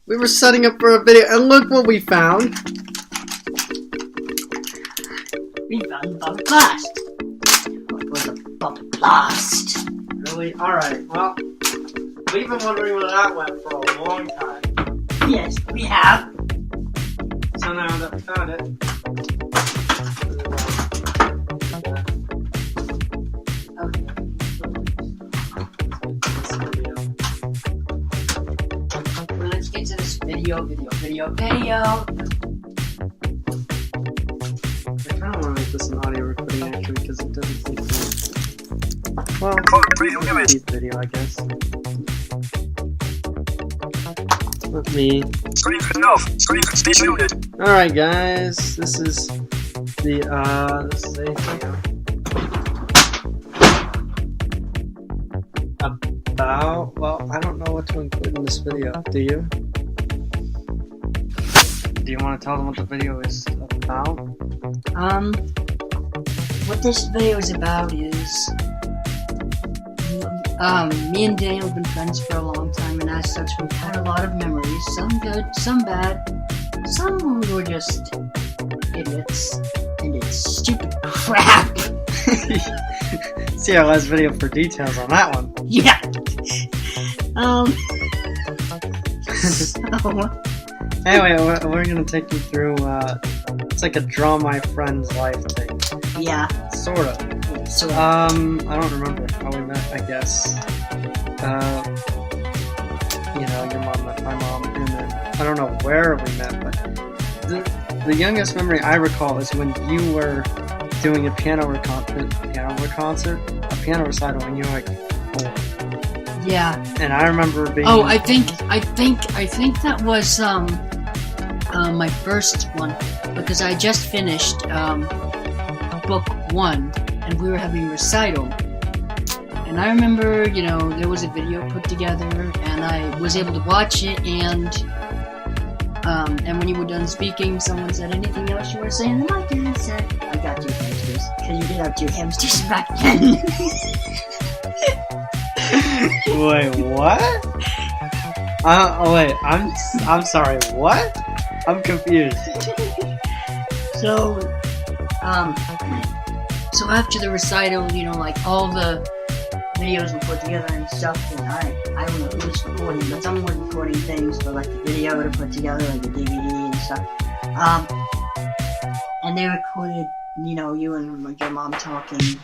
We were setting up for a video, and look what we found. We found Bubble Blast. What was a Bubble Blast? Really? Alright, well, we've been wondering where that went for a long time. Yes, we have. So now that we found it. Well, let's get to this video. I kind of want to make this an audio recording actually because it doesn't seem to. Well, it's a video, I guess. Let me. Alright, guys, this is the this is a video about. Well, I don't know what to include in this video. Do you? Do you want to tell them what the video is about? What this video is about is, me and Daniel have been friends for a long time, and as such, we've had a lot of memories. Some good, some bad. Some who were just idiots, and it's stupid crap. See our last video for details on that one. Yeah. So, Anyway, we're gonna take you through, it's like a draw my friend's life thing. yeah. Sort of. So, I don't remember how we met, I guess. You know, your mom met my mom, and then, I don't know where we met, but the youngest memory I recall is when you were doing a piano recital, and you were like 4. yeah. And I remember being... Oh, I think that was, my first one, because I just finished, book 1, and we were having a recital. And I remember, you know, there was a video put together, and I was able to watch it, and when you were done speaking, someone said, anything else you were saying? And my dad said, I got 2 hamsters. Because you did have 2 hamsters back then. Wait, what? Wait, I'm sorry, what? I'm confused. So after the recital, you know, like, all the videos were put together and stuff, and I don't know who was recording, but someone was recording things for, like, the video to put together, like the DVD and stuff. And they recorded, you know, you and, like, your mom talking.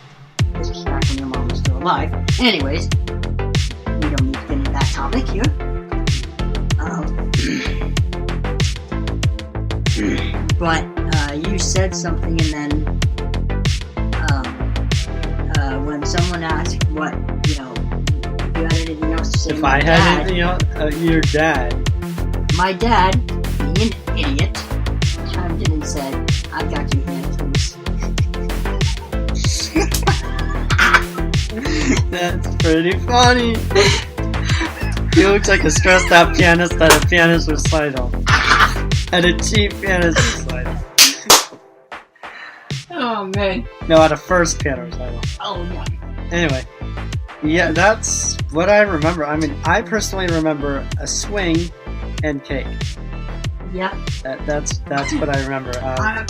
This was back when your mom was still alive. Anyways, we don't need to get into that topic here. But, you said something, and then, when someone asked what, you know, if you had anything else to say, If I had anything else, your dad. my dad, being an idiot, chimed in and said, I've got 2 hamsters. That's pretty funny. He looks like a stressed out pianist at a pianist recital. At a cheap pianist recital. Oh, man. No, at a first piano recital. Oh, yeah. Anyway, yeah, that's what I remember. I mean, I personally remember a swing and cake. Yeah. That's what I remember. I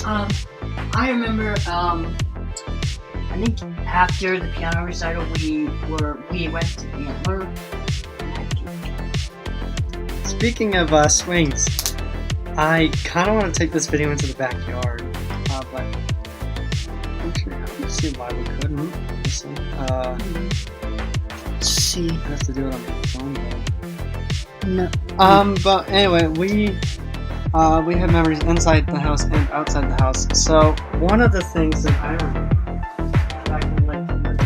remember, I think after the piano recital, we went to Antler. Speaking of swings, I kind of want to take this video into the backyard, but let's see why we couldn't. Let's see. I have to do it on my phone though. No. But anyway, we have memories inside the house and outside the house. So one of the things that I remember, I can let you know,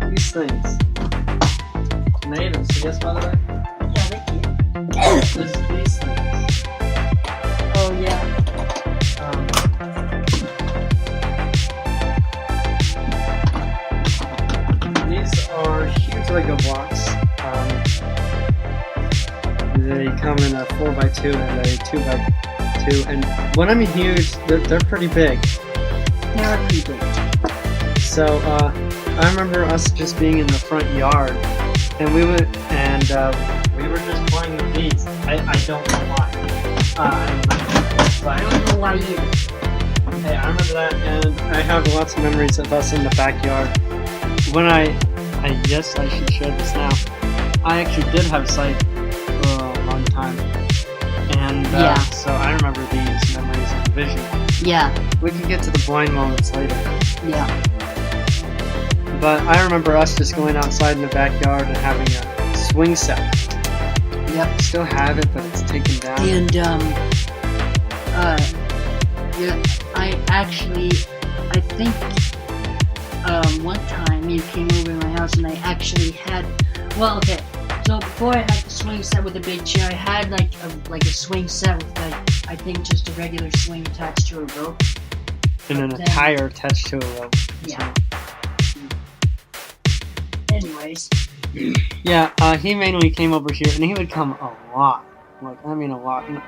is these things. Can they even see us, by the way? Yeah, they can. There's these things. Oh, yeah. These are huge Lego blocks. They come in a 4x2 and a 2x2, and when I mean huge, they're pretty big. therapy date. So, I remember us just being in the front yard, and we were just playing with these. I don't know why. I don't know why either. Hey, I remember that, and I have lots of memories of us in the backyard. When I guess I should share this now. I actually did have sight for a long time, and Yeah. so I remember these memories of vision. Yeah, We can get to the blind moments later. yeah. But I remember us just going outside in the backyard and having a swing set. Yep. Still have it, but it's taken down. And yeah, I think one time you came over to my house and I actually had, well, okay, so before I had the swing set with a big chair, I had like a swing set with I think just a regular swing attached to a rope. And then a Then- tire attached to a rope. Yeah. Anyways, Yeah, he mainly came over here, and he would come a lot. Like, I mean a lot. And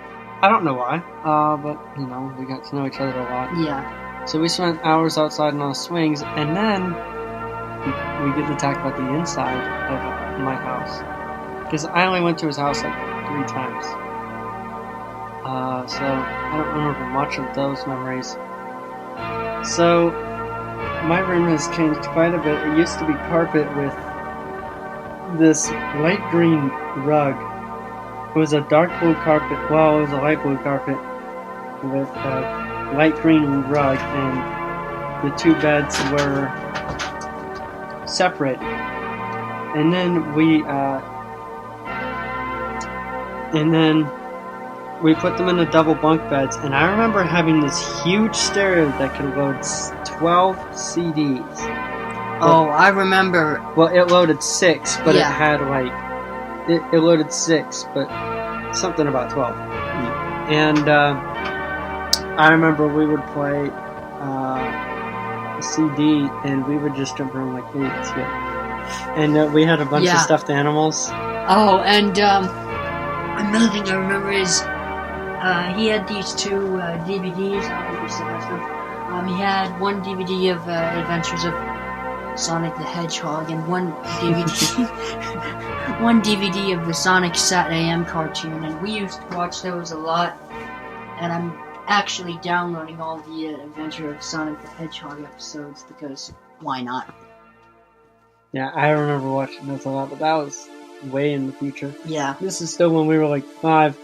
I don't know why, but, you know, we got to know each other a lot. yeah, So we spent hours outside on the swings, and then we get to talk about the inside of my house. Because I only went to his house like 3 times. So I don't remember much of those memories. So my room has changed quite a bit. It used to be carpet with this light green rug. It was a dark blue carpet. Well, it was a light blue carpet with a light green rug, and the 2 beds were separated. And then we put them in the double bunk beds, and I remember having this huge stereo that could load 12 CDs. oh, I remember, Well, it loaded 6, but Yeah. it had like it loaded 6, but something about 12. And I remember we would play a CD, and we would just jump around like idiots. Yeah. And we had a bunch Yeah. of stuffed animals. oh, and another thing I remember is he had these 2 DVDs. I don't know if you still have them. He had one DVD of Adventures of Sonic the Hedgehog and one DVD, one DVD of the Sonic Sat AM cartoon, and we used to watch those a lot. And I'm actually downloading all the Adventure of Sonic the Hedgehog episodes because why not? Yeah, I remember watching those a lot, but that was way in the future. Yeah. This is still when we were like 5.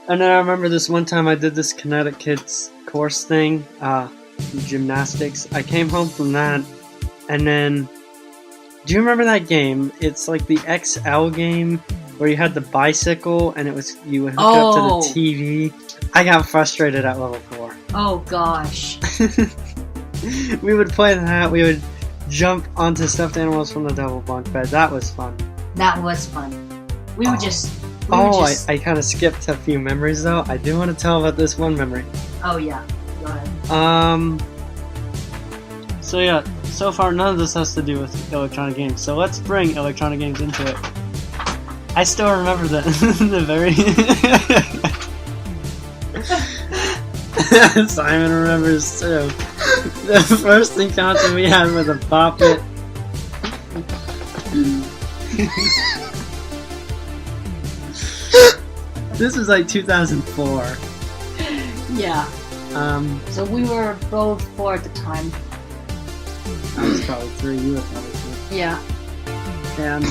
And then I remember this one time I did this Kinetic Kids course thing, gymnastics. I came home from that, and then, do you remember that game? It's like the XL game where you had the bicycle and you would hook up to the TV. I got frustrated at level 4. Oh gosh. We would play that. We would jump onto stuffed animals from the double bunk bed. That was fun. That was fun. We were just. I kind of skipped a few memories though. I do want to tell about this one memory. Oh yeah. Go ahead. So yeah, so far none of this has to do with electronic games. So let's bring electronic games into it. I still remember the very Simon remembers too. The first encounter we had with a Bop It. This was like 2004. Yeah. So we were both 4 at the time. I was probably 3, you were probably 3. Yeah. And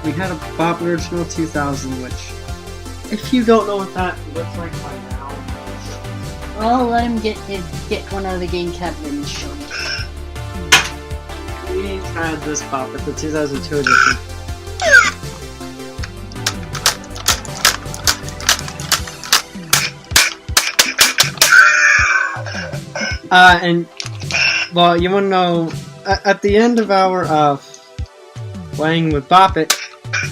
we had a Bop Original 2000, which, if you don't know what that looks like by now, Well, let him get one out of the game cabinet and show me. we had this Bop It, the 2002 edition. And, well, you want to know, at the end of our playing with Bop It,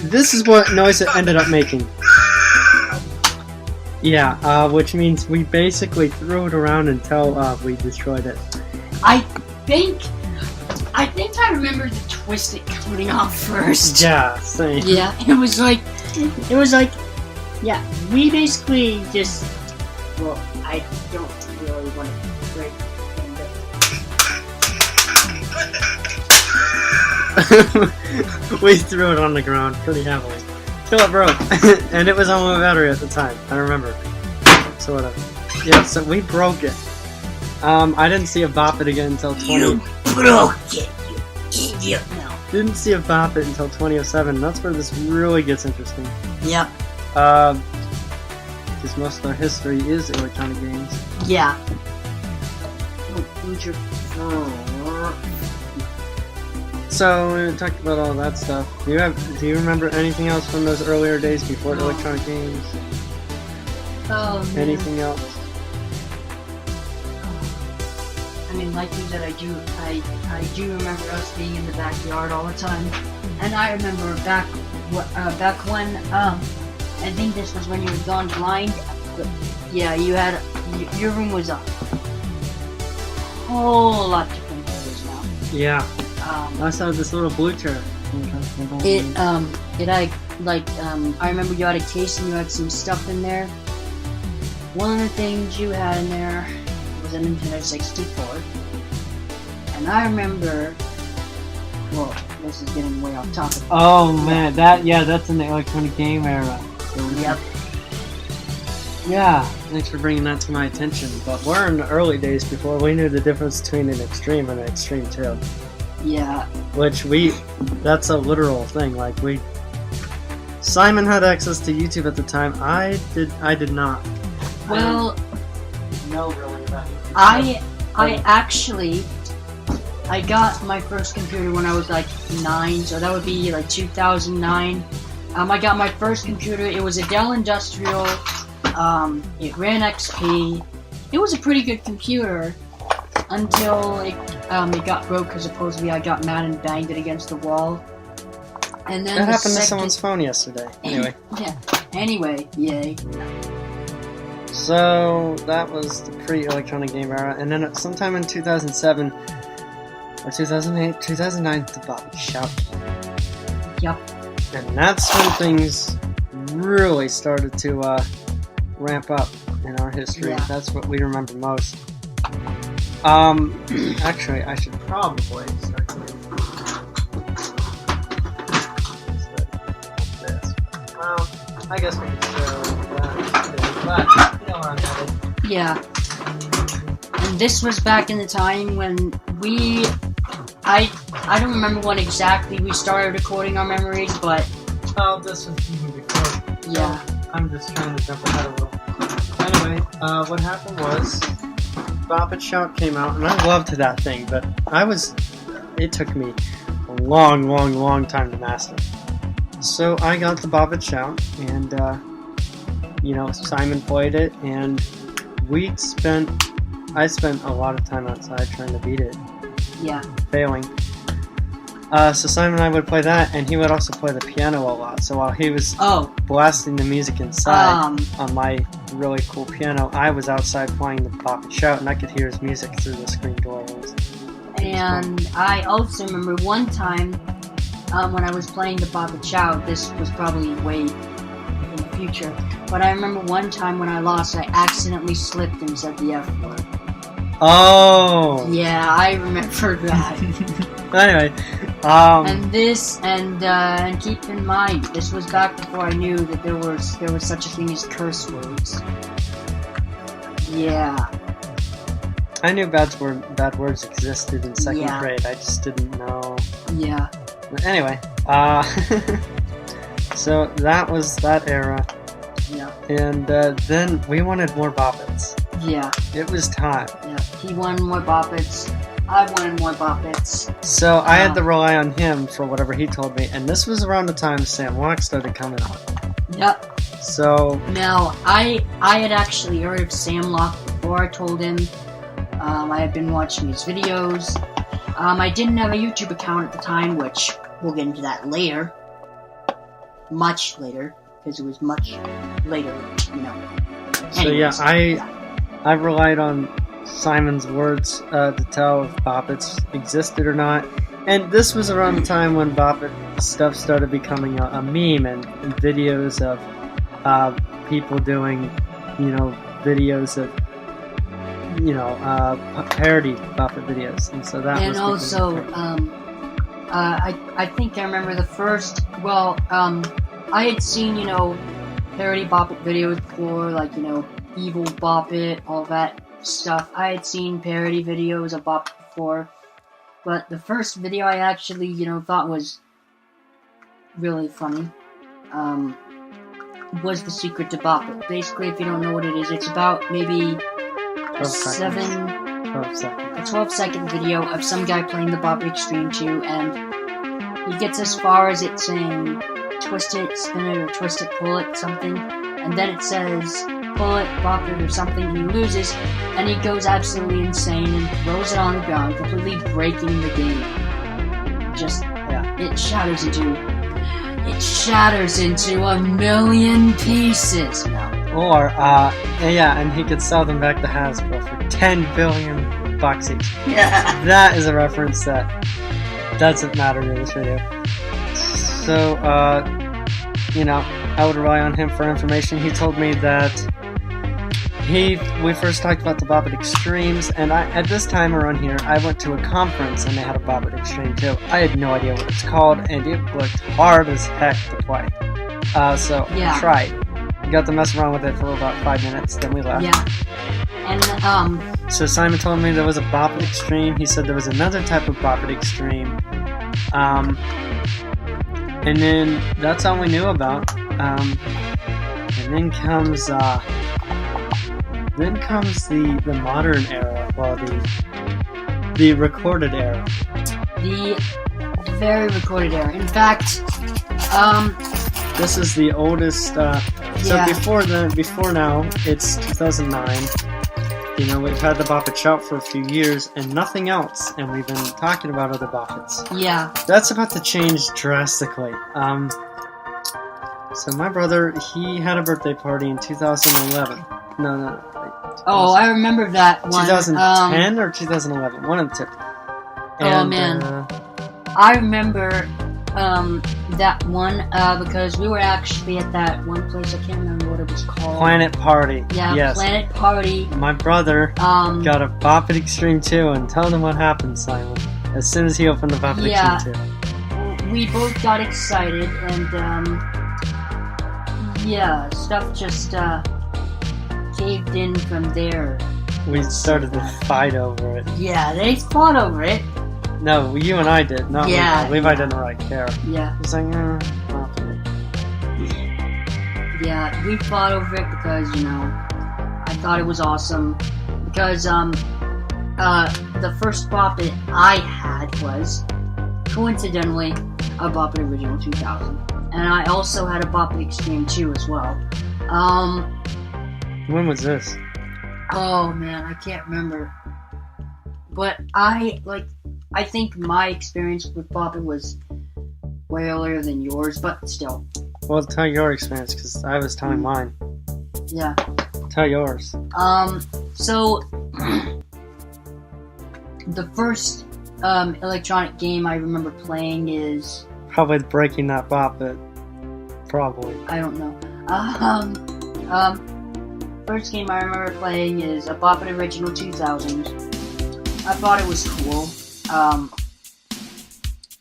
this is what noise it ended up making. Yeah, which means we basically threw it around until we destroyed it. I think I remember the twist coming off first. Yeah, same. Yeah, it was like, yeah, we basically just, well, I don't really want to break anything, but we threw it on the ground pretty heavily till it broke, and it was on my battery at the time. I remember, sort of. Yeah, so we broke it. I didn't see a Bop It again until 20. You broke it, you idiot! No. Didn't see a Bop It until 2007. And that's where this really gets interesting. Yep. Because most of our history is electronic games. Yeah. So we talked about all that stuff. Do you remember anything else from those earlier days before electronic games? Oh, man. Anything else? I mean, like you said, I do remember us being in the backyard all the time, and I remember back when I think this was when you had gone blind. But yeah, your room was a whole lot different than it is now. Yeah. I saw this little blue chair. I remember you had a case and you had some stuff in there. One of the things you had in there was a Nintendo 64. And I remember, well, this is getting way off topic. Oh man, that's in the electronic game era. Yep. Yeah, thanks for bringing that to my attention. But we're in the early days before we knew the difference between an Extreme and an Extreme 2. Yeah. Which that's a literal thing. Like Simon had access to YouTube at the time. I did not. Well, no, really about it. I got my first computer when I was like 9, so that would be like 2009. I got my first computer. It was a Dell Industrial. It ran XP. It was a pretty good computer until it got broke because supposedly I got mad and banged it against the wall. And then that happened to someone's phone yesterday. Anyway. Yeah. Anyway, yay. So that was the pre-electronic game era, and then sometime in 2007 or 2008, 2009, the Bop It Shout. Yep. And that's when things really started to ramp up in our history. Yeah. That's what we remember most. Actually, I should probably start doing this. Well, I guess we can show that, but you know where I'm headed. Yeah. And this was back in the time when I don't remember when exactly we started recording our memories, but Oh, this was even before. yeah. I'm just trying to jump ahead a little. Anyway, what happened was Bop It Shout came out, and I loved that thing, but it took me a long time to master. So I got the Bop It Shout, and Simon played it, and I spent a lot of time outside trying to beat it, Yeah. failing. So Simon and I would play that, and he would also play the piano a lot. So while he was blasting the music inside on my really cool piano, I was outside playing the Bop It Shout, and I could hear his music through the screen door. And I also remember one time when I was playing the Bop It Shout. This was probably way in the future, but I remember one time when I lost, I accidentally slipped and said the F word. Oh! Yeah, I remember that. Anyway, and keep in mind, this was back before I knew that there was such a thing as curse words. Yeah. I knew bad words existed in second grade. I just didn't know. Yeah. But anyway, so that was that era. Yeah. And then we wanted more Bop Its. Yeah. It was time. Yeah. He wanted more Bop Its. I wanted more Bop Its. So I had to rely on him for whatever he told me, and this was around the time Sam Locke started coming out. Yep. So now I had actually heard of Sam Locke before I told him. I had been watching his videos. I didn't have a YouTube account at the time, which we'll get into that later. Much later, because it was much later, So yeah, I relied on Simon's words to tell if Bop Its existed or not. And this was around the time when Bop It stuff started becoming a meme, and videos of people doing, videos of, parody Bop It videos. And so that was... And also, I think I remember the first. Well, I had seen parody Bop It videos before, like Evil Bop It, all that stuff. I had seen parody videos of Bop It before, but the first video I actually thought was really funny was The Secret to Bop It. Basically, if you don't know what it is, it's about maybe 12 seconds. 12-second video of some guy playing the Bop It Extreme 2, and he gets as far as it saying twist it, spin it, or twist it, pull it, something, and then it says pull it, bop it, or something, and he loses, and he goes absolutely insane and throws it on the ground, completely breaking the game. It shatters into a million pieces now. Or, and he could sell them back to Hasbro for $10 billion each. Yeah. That is a reference that doesn't matter to this video. So, I would rely on him for information. He told me that we first talked about the Bop It Extremes, and at this time around here, I went to a conference and they had a Bop It Extreme too. I had no idea what it's called, and it looked hard as heck to play. So we tried. We got to mess around with it for about 5 minutes, then we left. Yeah. And So Simon told me there was a Bop It Extreme. He said there was another type of Bop It Extreme. And then that's all we knew about. And then comes the modern era, well, the recorded era. The very recorded era. In fact, this is the oldest. So before now, it's 2009. We've had the Bop It Shout for a few years and nothing else, and we've been talking about other Bop Its. Yeah. That's about to change drastically. So my brother, he had a birthday party in 2011. No. Oh, I remember that one. 2010 or 2011, one of the two. And, man. I remember that one because we were actually at that one place. I can't remember what it was called. Planet Party. Yeah, yes. Planet Party. My brother got a Bop It Extreme 2, and tell them what happened, Simon. As soon as he opened the Bop It Extreme 2. We both got excited, and stuff just caved in from there. We started to fight over it. Yeah, they fought over it. No, you and I did, not yeah. Levi. Levi didn't really care. Yeah. He's like, Yeah, we fought over it because, I thought it was awesome. Because, the first Bop It I had was, coincidentally, a Bop It Original 2000. And I also had a Bop It Extreme 2 as well. When was this? Oh, man, I can't remember. But I think my experience with Bop It was way earlier than yours, but still. Well, tell your experience, because I was telling mine. Yeah. Tell yours. So, the first, electronic game I remember playing is... Probably breaking that Bop It. Probably. I don't know. First game I remember playing is a Bop It Original 2000. I thought it was cool.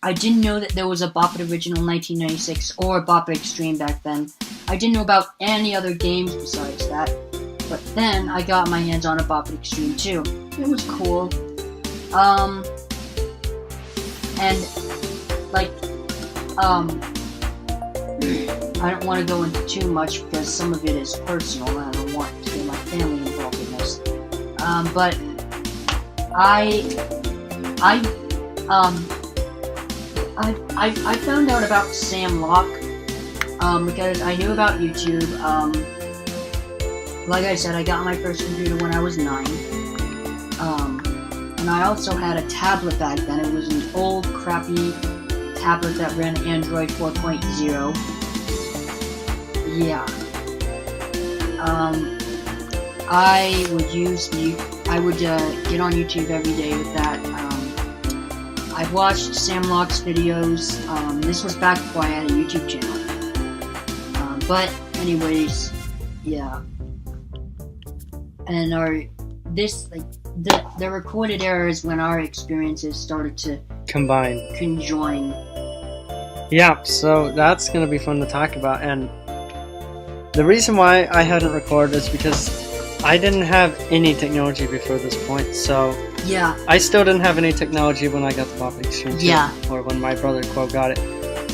I didn't know that there was a Bop It Original 1996 or a Bop It Extreme back then. I didn't know about any other games besides that. But then I got my hands on a Bop It Extreme 2. It was cool. I don't want to go into too much because some of it is personal and I don't want to get my family involved in this. But I found out about Sam Locke because I knew about YouTube. Like I said, I got my first computer when I was 9. And I also had a tablet back then. It was an old, crappy tablet that ran Android 4.0. Yeah. I would get on YouTube every day with that. I watched Sam Locke's videos. This was back before I had a YouTube channel. But anyways, yeah. And the recorded era is when our experiences started to combined. conjoin. Yeah, so that's gonna be fun to talk about, and the reason why I hadn't recorded is because I didn't have any technology before this point, so Yeah, I still didn't have any technology when I got the Bop It Extreme 2, Yeah. or when my brother Quo got it.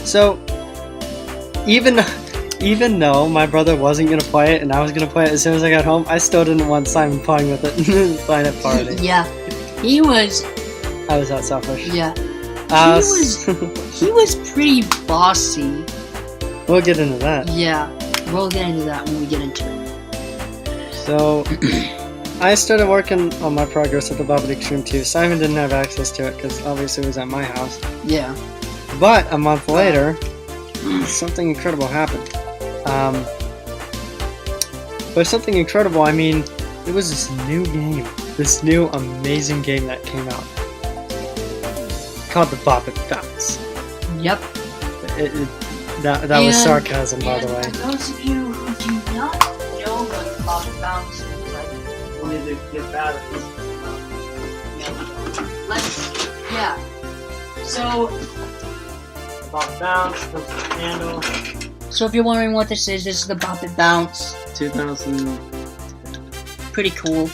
So even though my brother wasn't gonna play it and I was gonna play it as soon as I got home, I still didn't want Simon playing with it. Playing it party. yeah. He was, I was that selfish. yeah. Uh, He was pretty bossy. we'll get into that. Yeah, we'll get into that when we get into it. So I started working on my progress with the Bop It Extreme 2. Simon didn't have access to it because obviously it was at my house. Yeah. But a month later, something incredible happened. By something incredible, I mean it was this new game, this new amazing game that came out called the Bop It Bounce. Yep. That was And- sarcasm, by the and way. For those of you who do not know what Bop It Bounce is, We need to get batteries. yeah. So, Bop It Bounce comes with a handle. so if you're wondering what this is the Bop It Bounce. 2000. Pretty cool.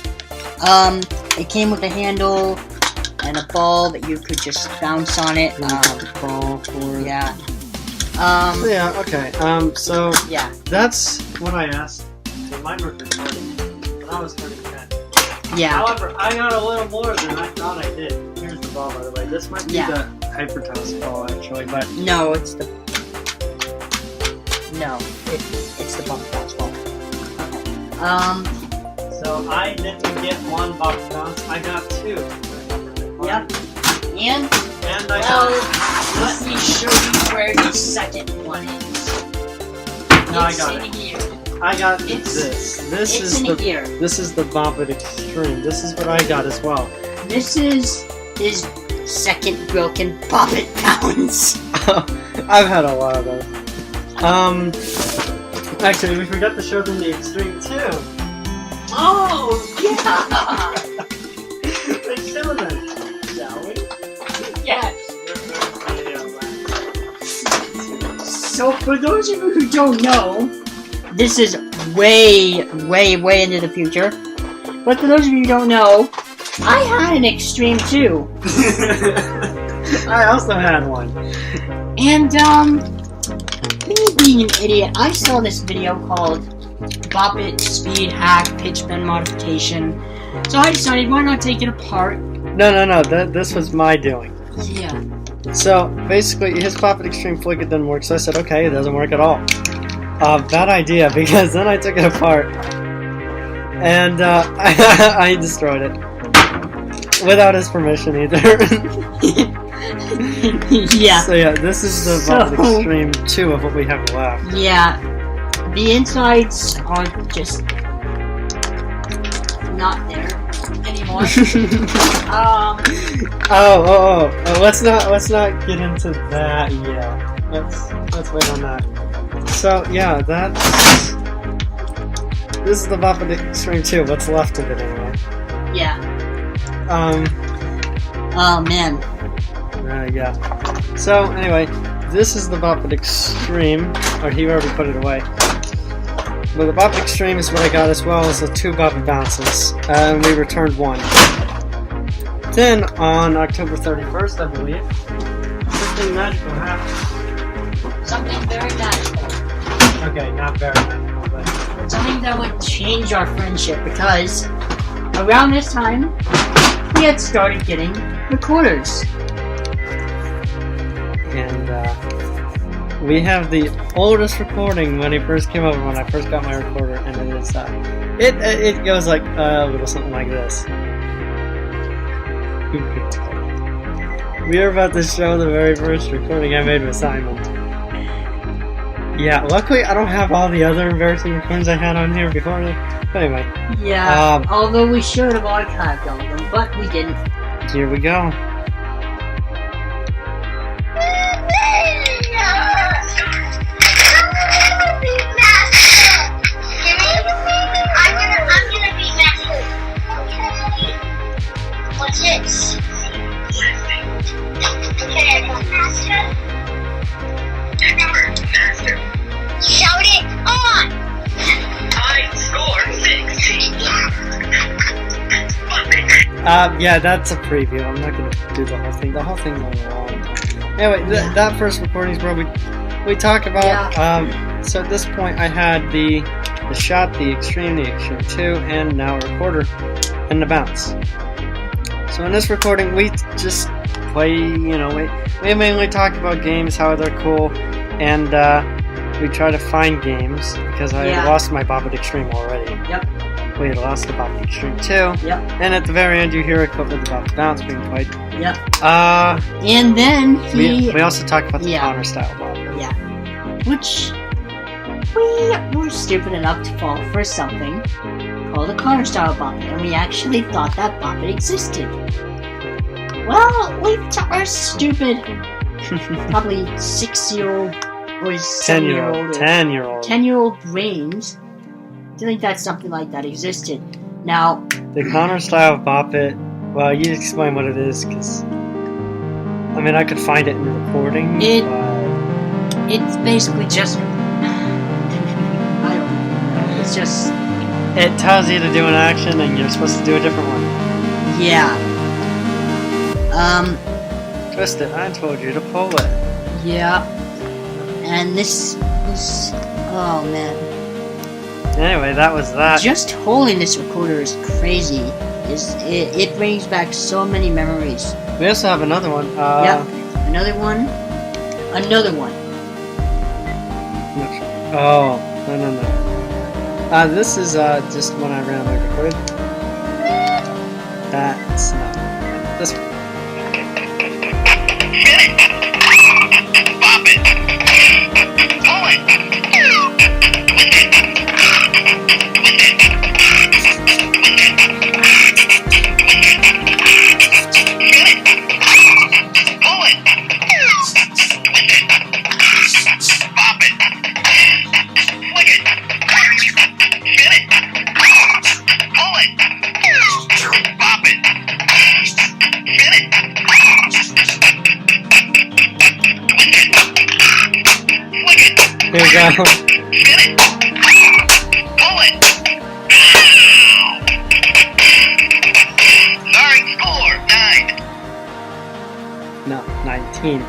It came with a handle and a ball that you could just bounce on it. Ball for Yeah. Yeah, okay. So Yeah. that's what I asked for my birthday party when I was 10. Yeah. However, I got a little more than I thought I did. Here's the ball, by the way. This might be Yeah. the Hypertoss ball, actually, but No, it's the. No, it's the Bop It Bounce ball. so I didn't get one Bop It Bounce. I got two. Yep. And And I well, got. let me show you where the second one is. No, I It's got in it. here. I got It's- this. This It's is in the. here. This is the Bop It Extreme. This is what I got as well. This is his second broken Bop It Bounce. I've had a lot of those. Actually, we forgot to show them the Extreme 2. Oh yeah. Let's show them, shall we? Yes. So for those of you who don't know, this is way, way, way into the future. But for those of you who don't know, I had an Extreme 2. I also had one. And, me being an idiot, I saw this video called Bop It Speed Hack Pitch Bend Modification. So I decided, why not take it apart? No. This was my doing. Yeah. So basically, his Bop It Extreme Flick, it didn't work. So I said, okay, it doesn't work at all. Bad idea, because then I took it apart and I destroyed it without his permission either. Yeah. So yeah, this is the Bop It Extreme 2 of what we have left. Yeah. The insides are just not there anymore. Oh, let's not get into that yet. Let's wait on that. So yeah, this is the Bop It Extreme 2, what's left of it anyway. Yeah. Oh man. Yeah. So anyway, this is the Bop It Extreme, or he already put it away. But the Bop It Extreme is what I got, as well as the two Bop It Bounces, and we returned one. Then on October 31st, I believe, something magical happened. Something very magical. Okay, not very magical, but Something that would change our friendship because around this time we had started getting recorders. and we have the oldest recording when he first came over, when I first got my recorder, and it is it goes like a little something like this. We are about to show the very first recording I made with Simon. Yeah, luckily I don't have all the other embarrassing recordings I had on here before. But anyway, Yeah. Although we should have archived all of them, but we didn't. here we go. What's this? Yeah, that's a preview. I'm not gonna do the whole thing. The whole thing's on a long time. Anyway, that first recording's where we talk about. So at this point, I had the shot, the Extreme 2, and now a recorder, and the bounce. So in this recording, we just play. You know, we mainly talk about games, how they're cool, and we try to find games because I lost my Bobbit Extreme already. Yep. We had lost the Bobbit Extreme 2. Yep. And at the very end, you hear a clip about the bounce being played. Yep. And then we also talked about the counter style Bobbit. Yeah. Which we were stupid enough to fall for something called a counter style Bobbit, and we actually thought that Bobbit existed. Well, we are stupid, probably 6-year-old or 7-year-old, 10-year-old brains to think that something like that existed. Now, the counter style Bobbit. Well, you explain what it is, because I mean I could find it in the recording. It's basically just I don't know. It's just it tells you to do an action, and you're supposed to do a different one. Yeah. Twist it. I told you to pull it. Yeah. And this oh man. Anyway, that was that. Just holding this recorder is crazy. It brings back so many memories. We also have another one. Yep. Another one. Oh, no. This is just when I randomly recorded. That's not this one. Bop it. Pull it. Here we go. Pull it. Sorry, score 9. No, 19.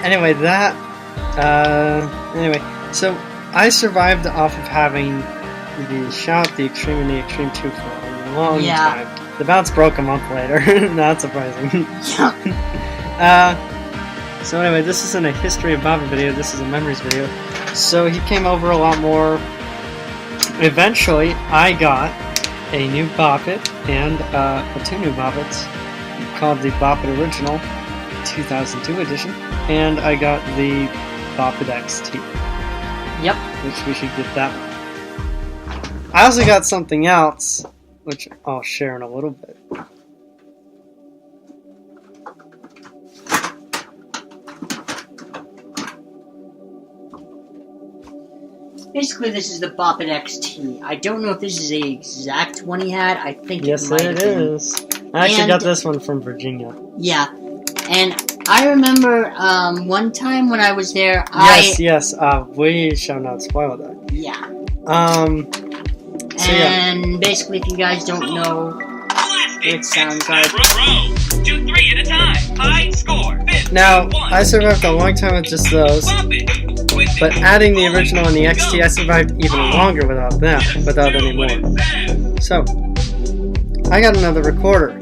Anyway, so I survived off of having the Shout, the Extreme, and the Extreme 2 for a long time. The bounce broke a month later. Not surprising. So anyway, this isn't a history of Bobbit video, this is a memories video. So he came over a lot more. Eventually, I got a new Bobbit and 2 new Bobbits called the Bobbit Original 2002 edition, and I got the Bobbit XT. Yep. Which we should get that one. I also got something else, which I'll share in a little bit. Basically, this is the Bobbit XT. I don't know if this is the exact one he had. I think yes, it might have been. Is. I actually got this one from Virginia. Yeah, and I remember one time when I was there. Yes. We shall not spoil that. Yeah. So basically, if you guys don't know, it sounds like 2, 3 at a time. High score. Now, I survived a long time with just those. But adding the original and the XT, I survived even longer without them, without any more. So, I got another recorder.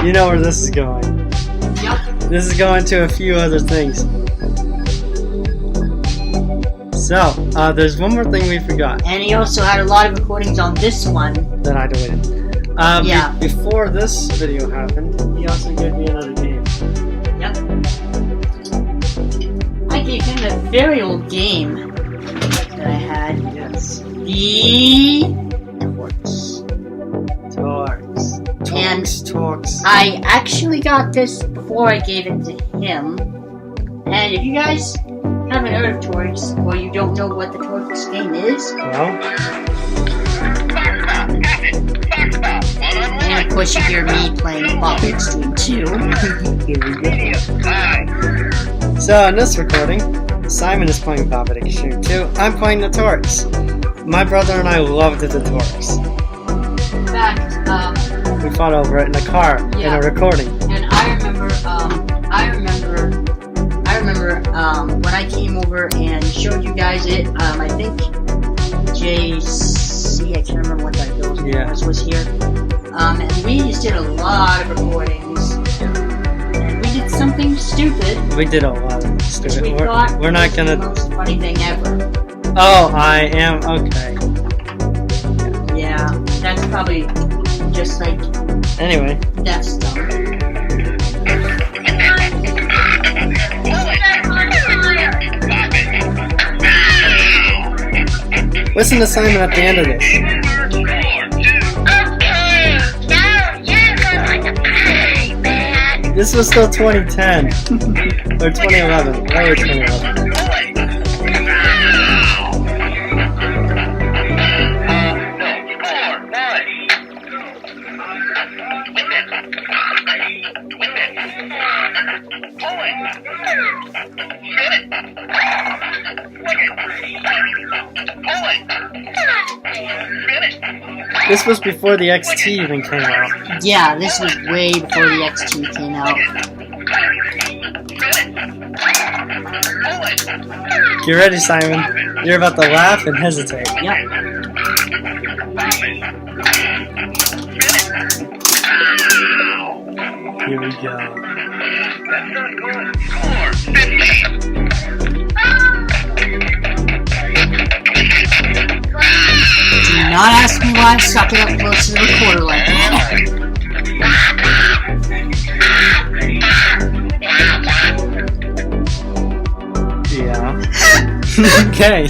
You know where this is going. Yep. This is going to a few other things. So, there's one more thing we forgot. And he also had a lot of recordings on this one. That I deleted. Before this video happened, he also gave me another game. Yep. I gave him a very old game that I had. Yes. The Torx. I actually got this before I gave it to him. And if you guys haven't heard of Torx, or you don't know what the Torx game is, well, and of course you hear me playing Bobbit Extreme 2. Here we go. So in this recording, Simon is playing Bobbit Extreme 2. I'm playing the Torx. My brother and I loved the Torx. fact, We fought over it in a car in Yeah. a recording. and I remember when I came over and showed you guys it. I think JC, I can't remember what that girl's name Yeah. was here. And we just did a lot of recordings. And we did something stupid, We did a lot of which stupid. we We're thought not was the gonna. most funny thing ever. Oh, I am okay. Yeah, that's probably just like Anyway, that stuff. listen to Simon at the end of this. This was still 2010 or 2011, early 2011. This was before the XT even came out. Yeah, this was way before the XT came out. Get ready, Simon. You're about to laugh and hesitate. Yep. Here we go. Do not ask me why I stuck it up close to the recorder like that. Yeah. Okay.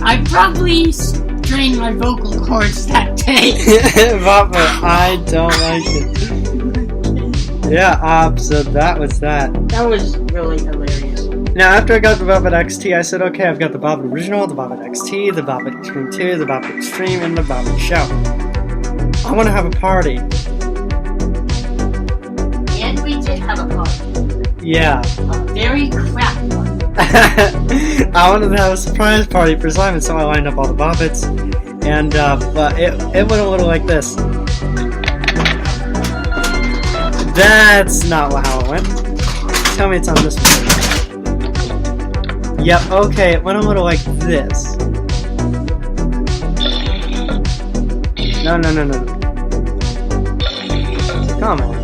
I probably strained my vocal cords that day. Papa, I don't like it. Yeah, so that was that. That was really hilarious. Now, after I got the Bobbit XT, I said, okay, I've got the Bobbit Original, the Bobbit XT, the Bobbit Extreme 2, the Bobbit Extreme, and the Bobbit Show. I want to have a party. And we did have a party. Yeah. A very crappy one. I wanted to have a surprise party for Simon, so I lined up all the Bobbits, and but it went a little like this. That's not how it went. Tell me it's on this one. Yep, okay, it went a little like this. No. Come on.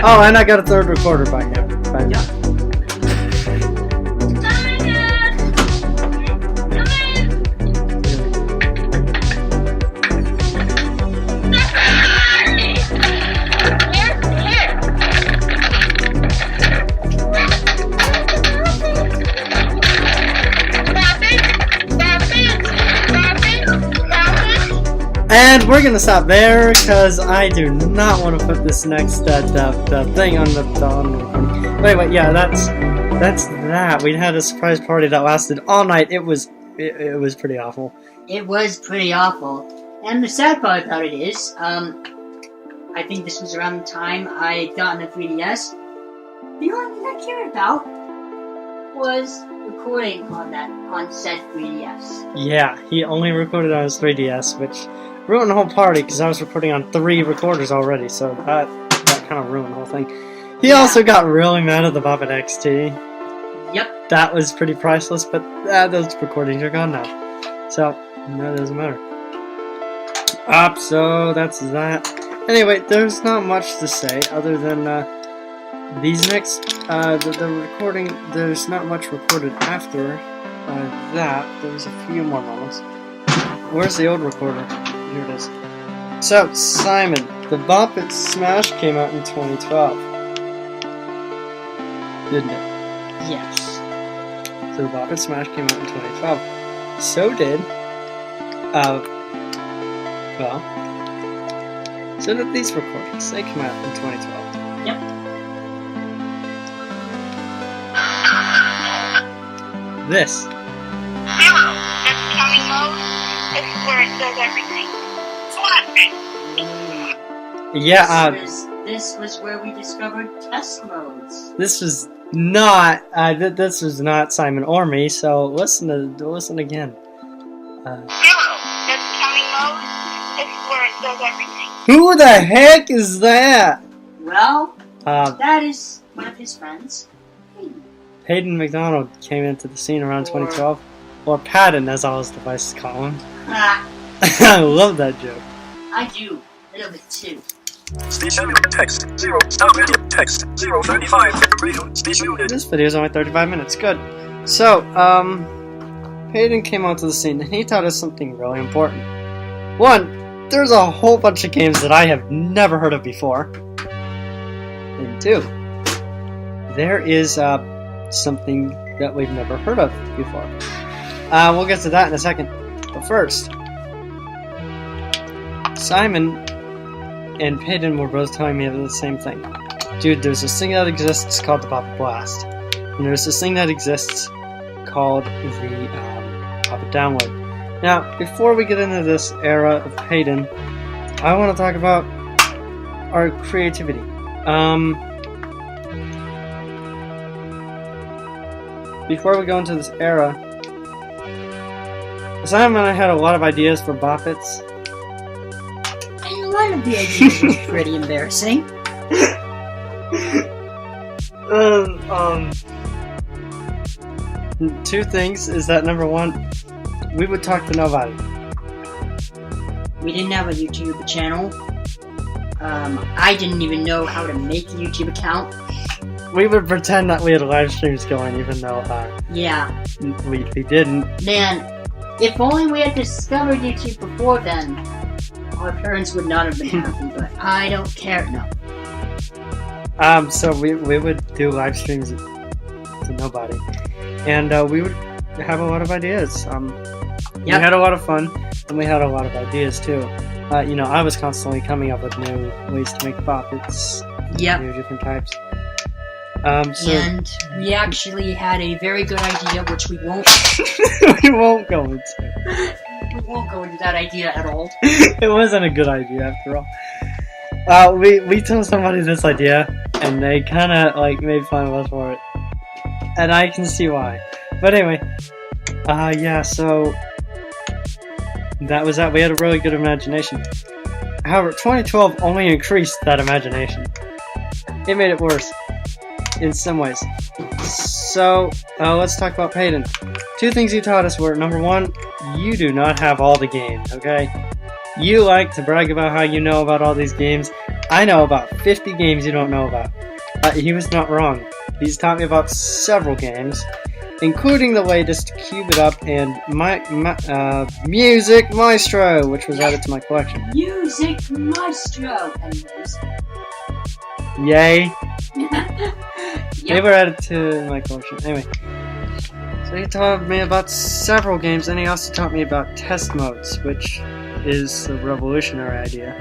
Oh, and I got a third recorder by him. And we're gonna stop there because I do not want to put this next the thing on the recording. Wait, yeah, that's that. We had a surprise party that lasted all night. It was pretty awful. It was pretty awful. And the sad part about it is, I think this was around the time I had gotten a 3DS. The only thing I cared about was recording on said 3DS. Yeah, he only recorded on his 3DS, which ruined the whole party because I was recording on 3 recorders already, so that kind of ruined the whole thing. He also got really mad at the Bobbit XT. Yep. That was pretty priceless, but those recordings are gone now. So, that doesn't matter. So that's that. Anyway, there's not much to say other than these next, the recording, there's not much recorded after that. There's a few more moments. Where's the old recorder? Here it is. So, Simon, the Bobbit Smash came out in 2012. Didn't it? Yes. So the Bobbit Smash came out in 2012. So did, so did these recordings. They came out in 2012. Yep. This. Zero. That's counting mode. This is where it does everything. Yeah, This was this was where we discovered test modes. This was not this was not Simon or me, so listen again. Zero. That's counting mode. This is where it does everything. Who the heck is that? Well, Uh, that is one of his friends. Hayden McDonald came into the scene around 2012, or Patton, as all his devices call him. Ah, I love that joke. I do. A little bit too. Speech unit text 0 stop radio text 035 radio speech unit. This video is only 35 minutes. Good. So, Hayden came onto the scene and he taught us something really important. One, there's a whole bunch of games that I have never heard of before. And two, there is something that we've never heard of before. We'll get to that in a second. But first, Simon and Peyton were both telling me the same thing. Dude, there's this thing that exists called the Papa Blast. And there's this thing that exists called the Papa Download. Now, before we get into this era of Peyton, I want to talk about our creativity. Before we go into this era, Simon and I had a lot of ideas for Boppets. A lot of the ideas were pretty embarrassing. Two things is that number one, we would talk to nobody. We didn't have a YouTube channel. I didn't even know how to make a YouTube account. We would pretend that we had live streams going, even though Yeah. we didn't. Man, if only we had discovered YouTube before then, our parents would not have been happy, but I don't care, no. So we would do live streams to nobody, and we would have a lot of ideas. We had a lot of fun, and we had a lot of ideas too. I was constantly coming up with new ways to make Boppets, Yep. new different types. And we actually had a very good idea, which we won't we won't go into. go into that idea at all. It wasn't a good idea after all. We told somebody this idea, and they kind of made fun of us for it, and I can see why. But anyway, so that was that. We had a really good imagination. However, 2012 only increased that imagination. It made it worse in some ways. So let's talk about Peyton. Two things he taught us were, number one, you do not have all the games, okay? You like to brag about how you know about all these games. I know about 50 games you don't know about. He was not wrong. He's taught me about several games, including the latest Cube It Up and Music Maestro, which was added to my collection. Music Maestro! Anyways. Yay! They Yep. were added to my collection. Anyway, so he taught me about several games, and he also taught me about test modes, which is a revolutionary idea.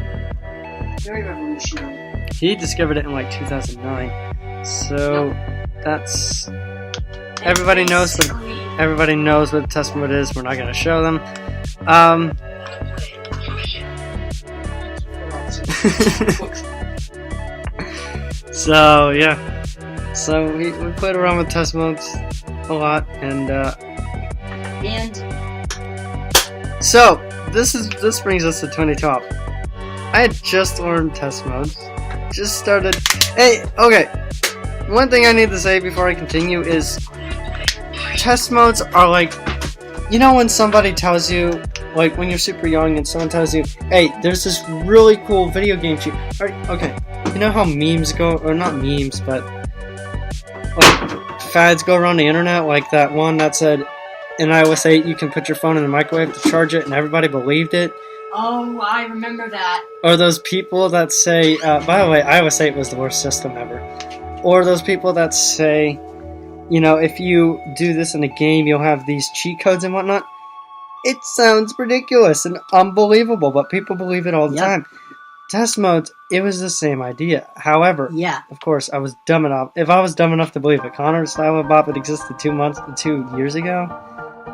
Very revolutionary. He discovered it in 2009. So that's everybody knows what a test mode is. We're not going to show them. So yeah. So we played around with test modes a lot, and so this brings us to 2012. I had just learned test modes, just started. Hey, okay. One thing I need to say before I continue is test modes are like, when somebody tells you, when you're super young and someone tells you, hey, there's this really cool video game shoot. Okay, you know how memes go, or not memes, but fads go around the internet, like that one that said in iOS 8 you can put your phone in the microwave to charge it, and everybody believed it. Oh, I remember that. Or those people that say, by the way, iOS 8 was the worst system ever. Or those people that say, if you do this in a game, you'll have these cheat codes and whatnot. It sounds ridiculous and unbelievable, but people believe it all the time. Test modes, it was the same idea. However, of course, I was dumb enough. If I was dumb enough to believe a Connor style of Bop existed 2 years ago,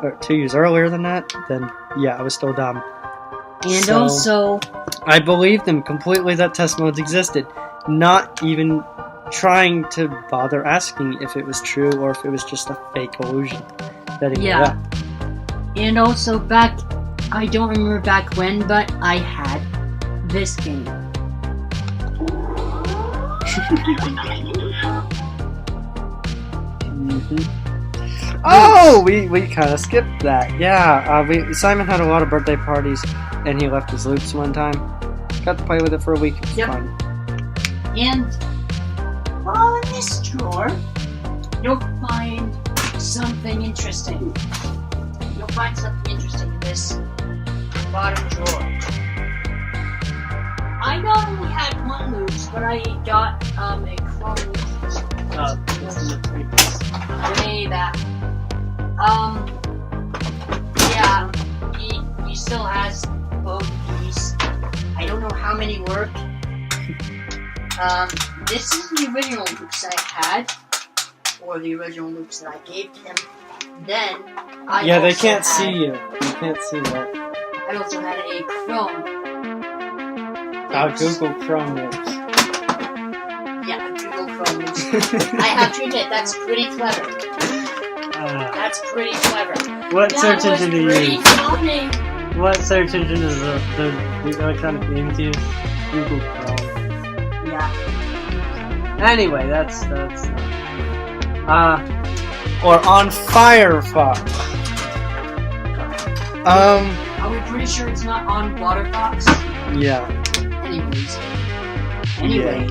or 2 years earlier than that, then yeah, I was still dumb. And So, also, I believed them completely that test modes existed. not even trying to bother asking if it was true or if it was just a fake illusion that he made Yeah. up. And also back, I don't remember back when, but I had this game. Oh, we kind of skipped that. Yeah, Simon had a lot of birthday parties, and he left his loops one time. Got to play with it for a week. It was Yep. fun. And well, in this drawer, you'll find something interesting. You'll find something interesting in this bottom drawer. I not only had one loops, but I got a Chrome way back. Yeah, he still has both these. I don't know how many work. This is the original loops I had, or the original loops that I gave to him. Then I Yeah, they also can't had, see you. You can't see that. I also had a Chrome. Google Chrome loops. Yeah, a Google Chrome loops. I have to admit, that's pretty clever. That's pretty clever. What That search was engine do you pretty use? funny. What search engine is the electronic games use? Google Chrome. Yeah. Anyway, that's or on Firefox. Are we pretty sure it's not on Waterfox? Yeah. Anyways. Anyway.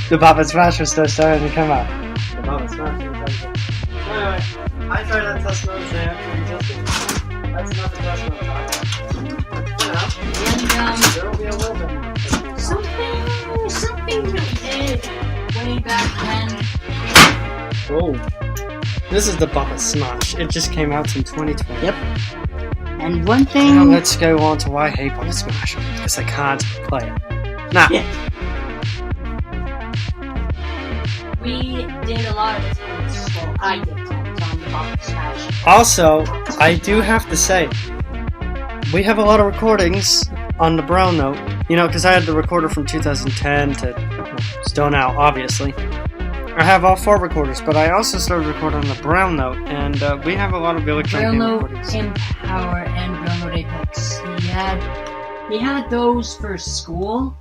The Papa Smash was still starting to come out. The Papa Smash was starting to Anyway, I tried that test mode today. That's not the test mode And there will be a little bit more. something we did way back when. Whoa. This is the Papa Smash. It just came out in 2020. Yep. And one thing. Now let's go on to why I hate Papa Smash. Because I can't play it. Now, Yeah. We did a lot of attempts. Well, I did attempts on the Papa Smash. also, I do have to say, we have a lot of recordings on the Brown Note. You know, because I had the recorder from 2010 to still now, obviously. I have all 4 recorders, but I also started recording on the Brown Note, and we have a lot of electronic game Brownload recordings. Empower and Brownload Apex. He had those for school,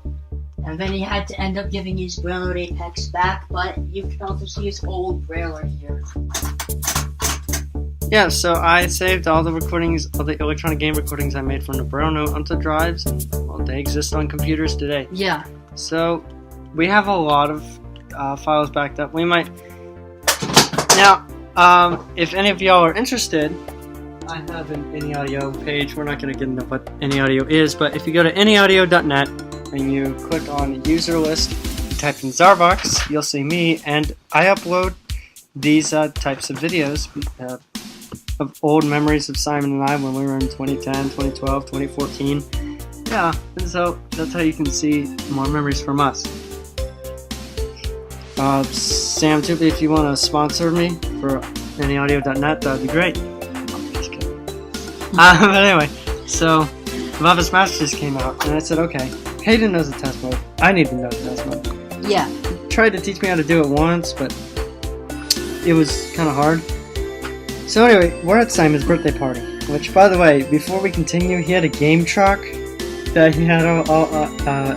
and then he had to end up giving his Brownload Apex back, but you can also see his old Railer here. Yeah, so I saved all the recordings, all the electronic game recordings I made from the Brown Note onto drives, and well, they exist on computers today. Yeah. So we have a lot of files backed up. We might now, if any of y'all are interested, I have an AnyAudio page. We're not going to get into what AnyAudio is, but if you go to anyaudio.net and you click on user list, you type in Zarvox, you'll see me, and I upload these types of videos of old memories of Simon and I when we were in 2010, 2012, 2014. Yeah, and so that's how you can see more memories from us. Sam Tupi, if you want to sponsor me for anyaudio.net, that would be great. I'm just kidding. But anyway, so Papa Smash just came out, and I said, okay, Hayden knows the test mode. I need to know the test mode. Yeah. He tried to teach me how to do it once, but it was kind of hard. So anyway, we're at Simon's birthday party, which, by the way, before we continue, he had a game truck that he had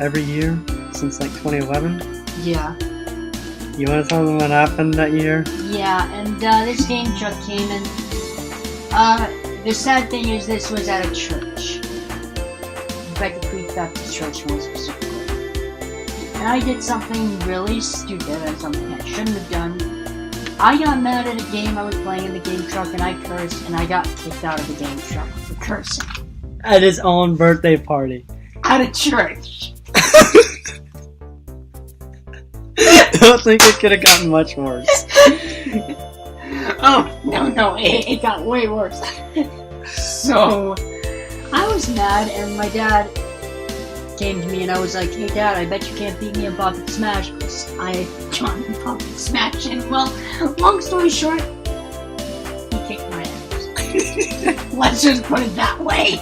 every year since like 2011. Yeah. You want to tell them what happened that year? Yeah, and this game truck came and the sad thing is this was at a church. In fact, the Creek Baptist Church more specifically. And I did something really stupid and something I shouldn't have done. I got mad at a game I was playing in the game truck and I cursed and I got kicked out of the game truck for cursing. At his own birthday party. At a church. I don't think it could have gotten much worse. Oh, no, it got way worse. So, I was mad, and my dad came to me, and I was like, hey, Dad, I bet you can't beat me in Pocket Smash, because I joined Pocket Smash, and, well, long story short, he kicked my ass. Let's just put it that way.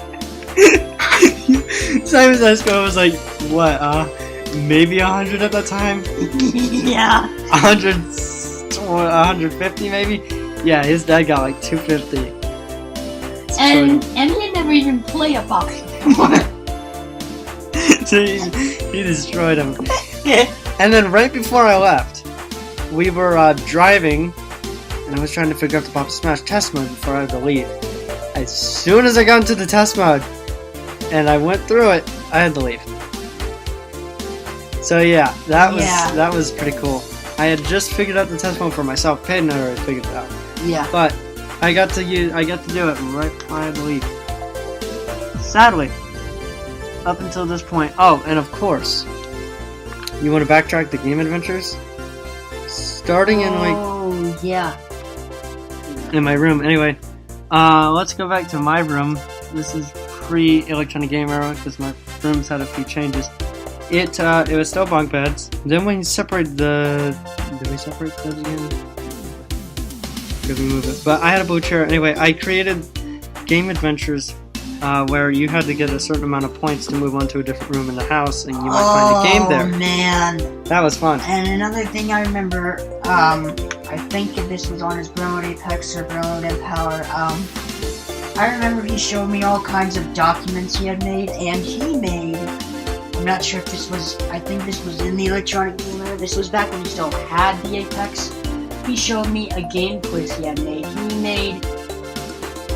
Simon Sesko was like, what, maybe 100 at the time. Yeah. 150 maybe. Yeah, his dad got like 250. And he never even played a box. So he destroyed him. And then right before I left, we were driving, and I was trying to figure out the Pop Smash test mode before I had to leave. As soon as I got into the test mode, and I went through it, I had to leave. So yeah, that was pretty cool. I had just figured out the test mode for myself. Peyton had already figured it out, Yeah. but I got to do it right before I had to leave. Sadly, up until this point. Oh, and of course, you want to backtrack the game adventures? Starting in like Oh, yeah. in my room. Anyway, let's go back to my room. This is pre-Electronic Game Era because my room's had a few changes. It was still bunk beds. Then we separated did we separate those again? Because we moved it. But I had a blue chair. Anyway, I created game adventures where you had to get a certain amount of points to move on to a different room in the house, and you might find a game there. Oh, man. That was fun. And another thing I remember, I think this was on his Brilliant Apex or Brilliant Empower, I remember he showed me all kinds of documents he had made, and he made, I'm not sure if this was, I think this was in the Electronic Game Era, this was back when he still had the Apex. He showed me a game quiz he had made. He made,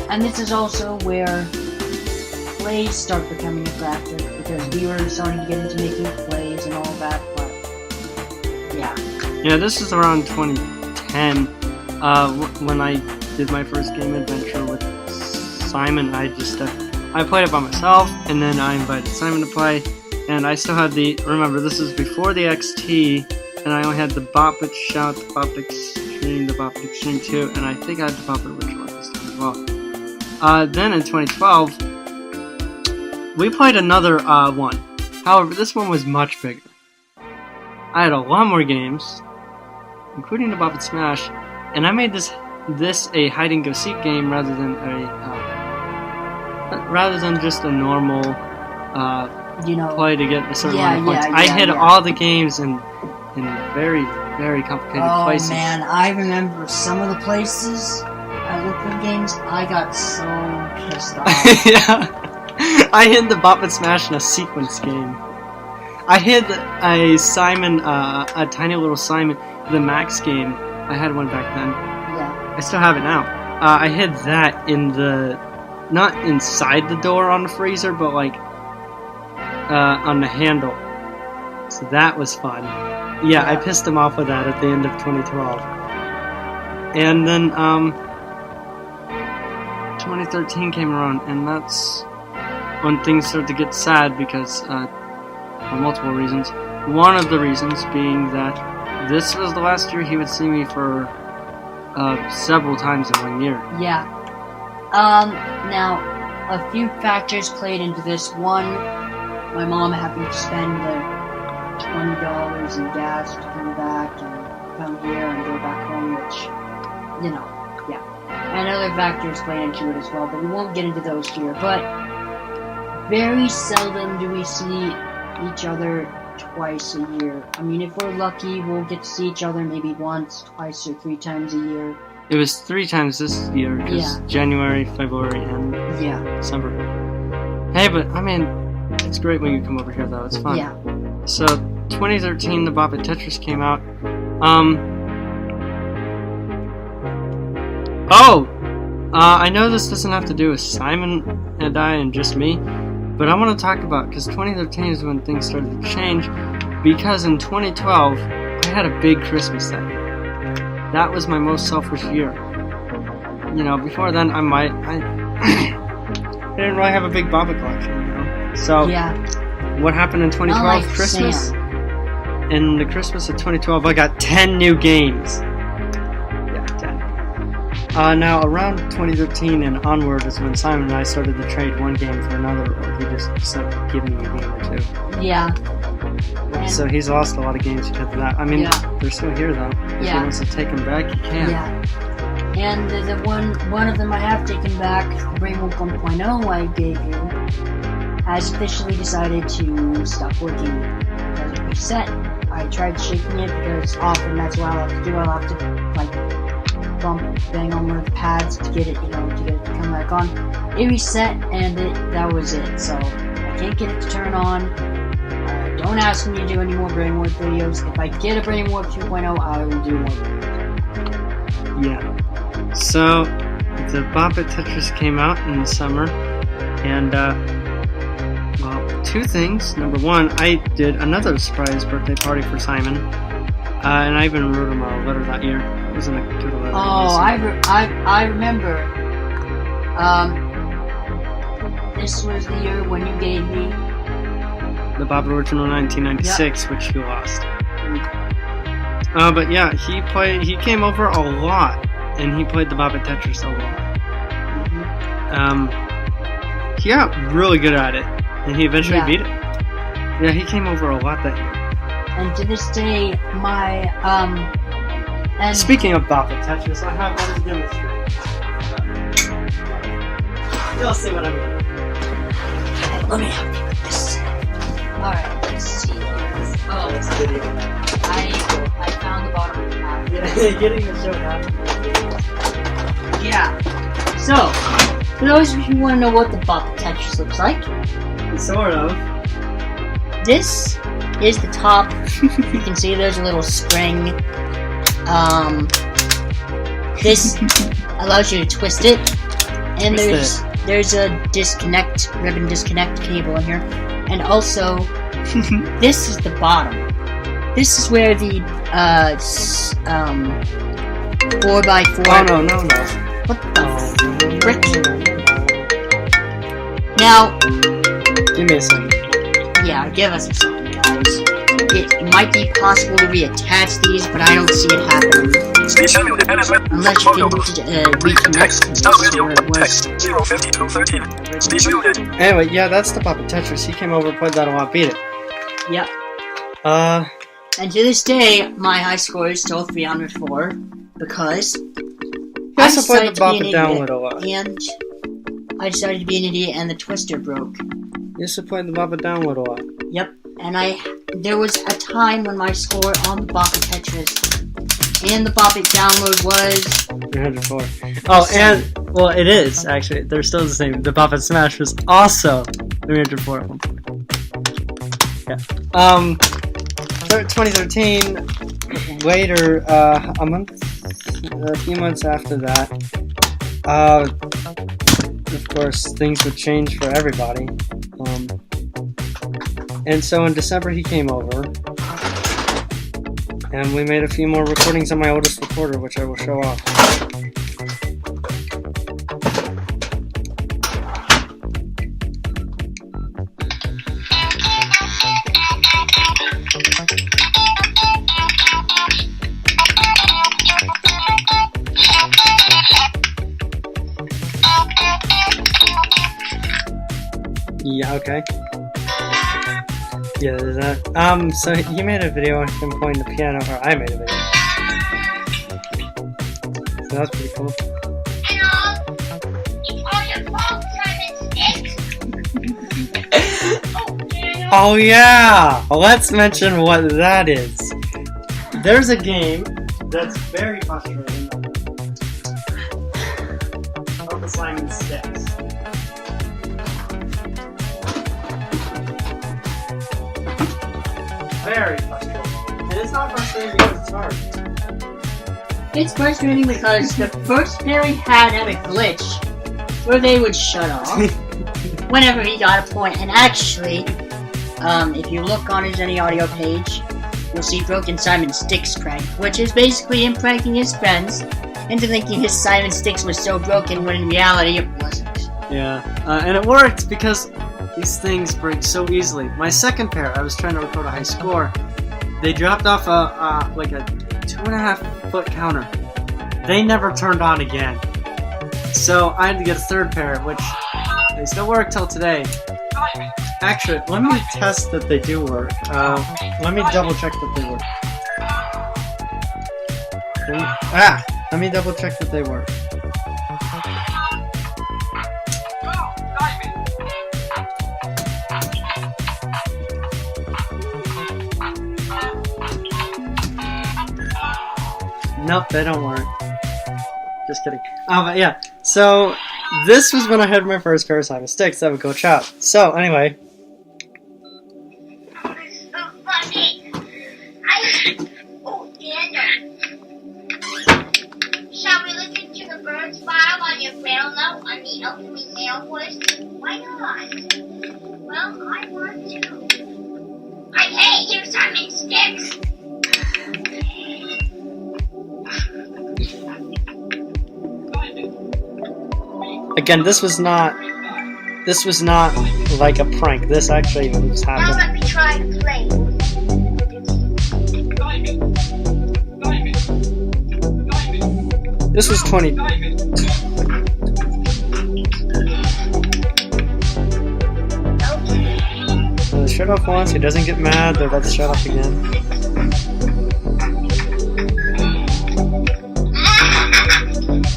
and this is also where plays start becoming attractive, because we were starting to get into making plays and all that, but yeah. Yeah, this is around 2010, when I did my first game adventure with Simon. I played it by myself, and then I invited Simon to play, and I still had remember, this is before the XT, and I only had the Bop It Shout, the Bop It Extreme, the Bop It Extreme 2, and I think I had the Bop It Ritual this time as well. Then in 2012, we played another one. However, this one was much bigger. I had a lot more games, including the Bop It Smash, and I made this a hide and go seek game rather than just a normal play to get a certain amount of points. I hid all the games in very, very complicated places. Oh man, I remember some of the places I looked at games, I got so pissed off. Yeah. I hid the Bop It Smash in a sequence game. I hid a Simon, a tiny little Simon, the Max game. I had one back then. Yeah. I still have it now. I hid that in not inside the door on the freezer, but like on the handle. So that was fun. Yeah, I pissed him off with that at the end of 2012. And then 2013 came around, and that's when things started to get sad because for multiple reasons. One of the reasons being that this was the last year he would see me for several times in 1 year. Yeah. Now, a few factors played into this. One, my mom happened to spend $20 in gas to come back and come here and go back home, which, yeah. And other factors played into it as well, but we won't get into those here. But very seldom do we see each other twice a year. I mean, if we're lucky, we'll get to see each other maybe once, twice, or 3 times a year. It was 3 times this year, because January, February, and December. Hey, but, I mean, it's great when you come over here, though. It's fun. Yeah. So, 2013, the Bop It Tetris came out. I know this doesn't have to do with Simon and I and just me, but I want to talk about, because 2013 is when things started to change, because in 2012, I had a big Christmas that year. That was my most selfish year. You know, before then, I didn't really have a big Bop It collection, you know? So, what happened in 2012 Christmas? In the Christmas of 2012, I got 10 new games. Yeah, 10. Now, around 2013 and onward is when Simon and I started to trade one game for another, or he just started giving me a game or two. Yeah. So he's lost a lot of games because of that. I mean, they're still here, though. If he wants to take them back, he can. Yeah. And the one of them I have taken back, Rainbow 1.0 I gave you, has officially decided to stop working. Because reset. I tried shaking it because often that's what I'll have to do. I'll have to like bang on one of the pads to get it, to get it to come back on. It reset and that was it. So I can't get it to turn on. Don't ask me to do any more Brain Warp videos. If I get a Brain Warp 2.0, I will do more videos. Yeah. So the Bop It Tetris came out in the summer, and well, two things. Number one, I did another surprise birthday party for Simon, and I even wrote him a letter that year. It wasn't a good letter. Oh, I remember. This was the year when you gave me the Bop It Original 1996, Yep. which you lost. But yeah, he came over a lot, and he played the Bop It Tetris a lot. He got really good at it, and he eventually beat it. Yeah, he came over a lot that year. And to this day, my and Speaking of Bop It Tetris, I have one to demonstrate. You'll see what I mean. let me help you with this. All right, let's see. Oh, Next video. I found the bottom of the pack. Yeah, getting the show now. Yeah. So, for those of you who want to know what the Bop It Tetris looks like, Sort of. this is the top. You can see there's a little spring. This allows you to twist it, and Twist there's a ribbon disconnect cable in here, and also this is the bottom. This is where the 4x4. Oh no. What the frick? Now, Give me a second. yeah, give us a second, guys. It might be possible to reattach these, but I don't see it happening. Station unit NSF. Unless you can reconnect Text. Stop this to video. where it was. Text. 05213. Station unit. Anyway, yeah, that's the Bop It Tetris. He came over, played that a lot, beat it. Yep. He And to this day, my high score is still 304 because also played decided the to Bop be It an Down idiot, a lot. and I decided to be an idiot, and the twister broke. He used to play the Bop It Down a lot. Yep. And there was a time when my score on the Bop It Tetris and the Bop It download was 304. Oh, and, well, it is, actually. They're still the same. The Bop It Smash was also 304 at one point. Yeah. 2013, later, a few months after that, of course, things would change for everybody. And so in December he came over, and we made a few more recordings on my oldest recorder, which I will show off. Yeah, okay. Yeah, there's that. So he made a video of him playing the piano, or I made a video. So that's pretty cool. Hello? It's all your fault, Simon Sticks. Oh yeah! Let's mention what that is. There's a game that's very frustrating called the Simon Sticks. Very frustrating. And it's not frustrating because it's hard. It's frustrating because the first pair he had a glitch where they would shut off whenever he got a point. And actually, if you look on his AnyAudio page, you'll see Broken Simon Sticks prank, which is basically him pranking his friends into thinking his Simon Sticks was so broken when in reality it wasn't. Yeah, and it worked because these things break so easily. My second pair, I was trying to record a high score. They dropped off like a 2.5 foot counter. They never turned on again. So I had to get a third pair, which they still work till today. Actually, let me test that they do work. Let me double check that they work. Let me double check that they work. Nope, they don't work. Just kidding. But yeah, so this was when I had my first pair of Simon sticks that would go chop. So anyway, It's so funny. Oh, Daniel. Shall we look into the birds file on your braille note on the upcoming mail voice? Why not? Well, I want to. Hey, here's Simon Sticks. again, this was not like a prank. This actually was Now happening. let me try to play. This was 20. So they shut off once. He doesn't get mad. They're about to shut off again.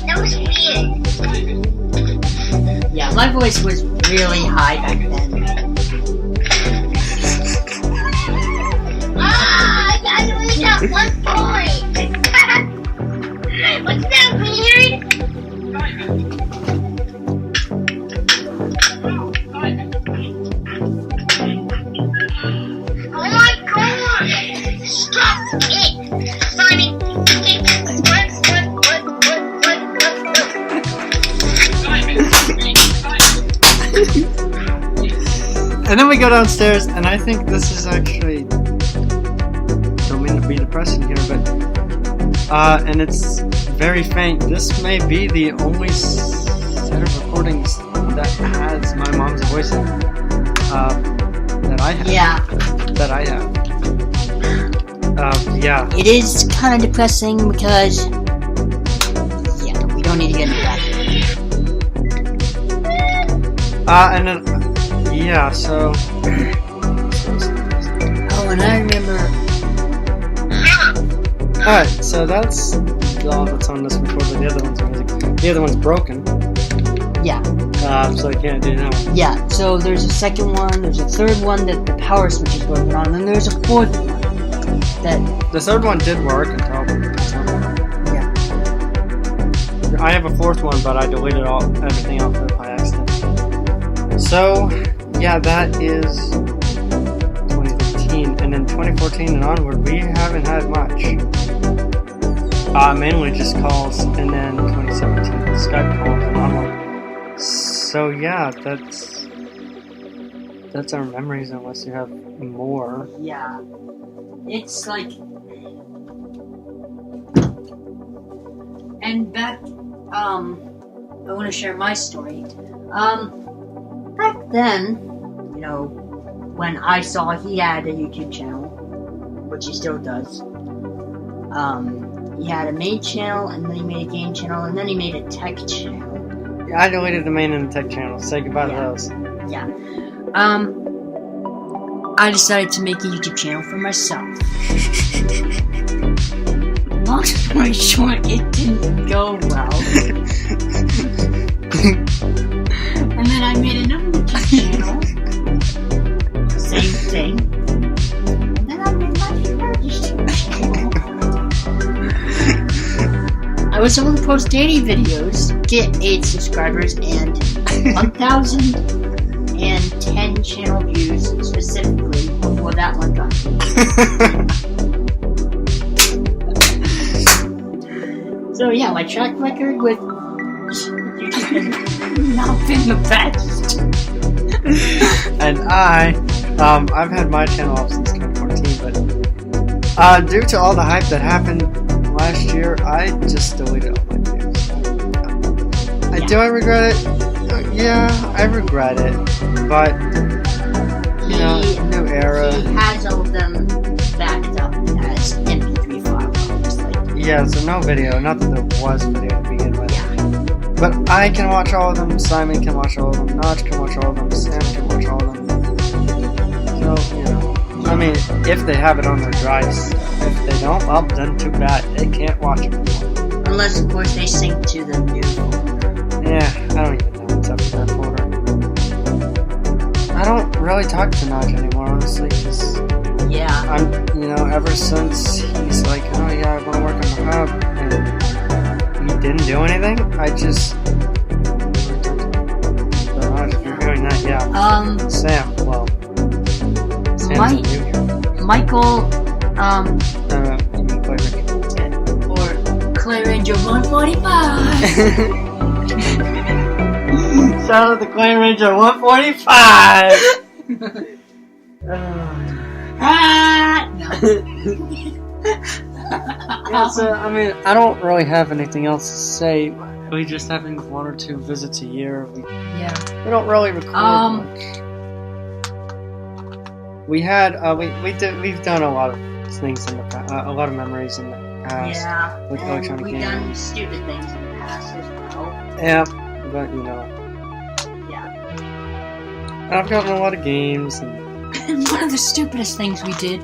That was weird. Yeah, my voice was really high back then. I only got 1 point. Wasn't that weird? Oh my god! Stop it! Simon, And then we go downstairs, and I think this is actually, don't mean to be depressing here, but and it's very faint. This may be the only set of recordings that has my mom's voice in it, that I have. Yeah, That I have. Yeah. it is kind of depressing because, yeah, we don't need to get into that. And then, yeah, so. Oh, and I remember, Alright, so that's all that's on this recorder. The other one's broken. yeah, So I can't do that one. yeah, so there's a second one, there's a third one that the power switch is working on, and then there's a fourth one that, The third one did work until yeah, I have a fourth one, but I deleted everything off of it by accident. So, yeah, that is 2015, and then 2014 and onward, we haven't had much. Mainly just calls, and then 2017 Skype calls and onward. So yeah, that's our memories, unless you have more. yeah, it's like, and back, I want to share my story. Back then, you know, when I saw he had a YouTube channel, which he still does, he had a main channel, and then he made a game channel, and then he made a tech channel. Yeah, I deleted the main and the tech channel. Say goodbye to those. Yeah. I decided to make a YouTube channel for myself. Long story short, it didn't go well. And then I made another YouTube channel. Same thing. And then I made my third YouTube channel. I was able to post daily videos, get 8 subscribers, and 1,010 channel views specifically before that one got me. So yeah, my track record with YouTube has not been the best. And I've had my channel up since 2014, but due to all the hype that happened last year, I just deleted all my videos. Do I regret it? Yeah, I regret it, but you know, new era. He has all of them backed up as MP3 files, obviously. Yeah, so no video. Not that there was video to begin with. Yeah. But I can watch all of them, Simon can watch all of them, Notch can watch all of them, Sam can watch all of them. So, you know, I mean, if they have it on their drives. If they don't, well, then too bad. They can't watch it anymore. Unless, of course, they sync to the new folder. Yeah, I don't even know what's up in that folder. I don't really talk to Notch anymore, honestly, 'cause Yeah. I'm, you know, ever since he's like, oh yeah, I want to work on the hub, and didn't do anything. I just. If you're doing that, yeah. Sam, well. Sam's new here. Michael, You mean Clay Ranger. or Clay Ranger 145. Shout out to Clay Ranger 145! No. Yeah, so, I mean, I don't really have anything else to say. We just having 1 or 2 visits a year. We Yeah. don't really record much. We had, we've done a lot of things in the past, a lot of memories in the past. Yeah. With And electronic we've done games. stupid things in the past as well. Yeah, but you know. Yeah. I've gotten a lot of games. And And one of the stupidest things we did